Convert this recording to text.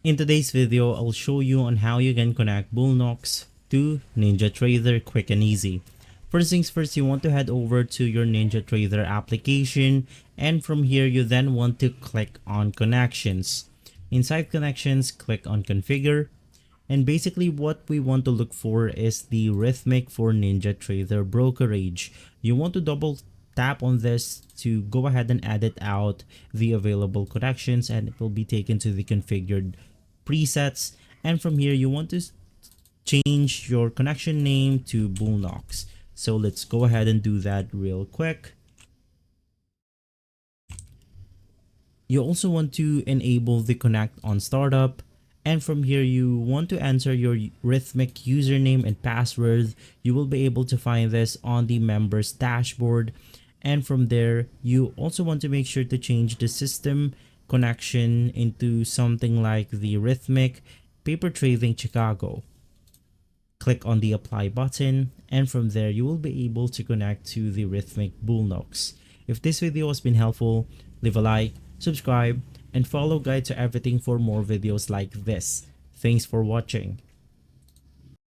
In today's video, I'll show you on how you can connect Bulenox to NinjaTrader quick and easy. First things first, you want to head over to your NinjaTrader application, and from here you then want to click on Connections. Inside Connections, click on Configure, and basically what we want to look for is the rhythmic for NinjaTrader brokerage. You want to double tap on this to go ahead and edit out the available connections, and it will be taken to the configured presets. And from here you want to change your connection name to Bulenox. So let's go ahead and do that real quick. You also want to enable the connect on startup, and from here you want to enter your rhythmic username and password. You will be able to find this on the members dashboard, and from there you also want to make sure to change the system connection into something like the rhythmic paper trading Chicago. Click on the apply button, and from there you will be able to connect to the rhythmic Bulenox. If this video has been helpful, leave a like, subscribe, and follow Guide to Everything for more videos like this. Thanks for watching.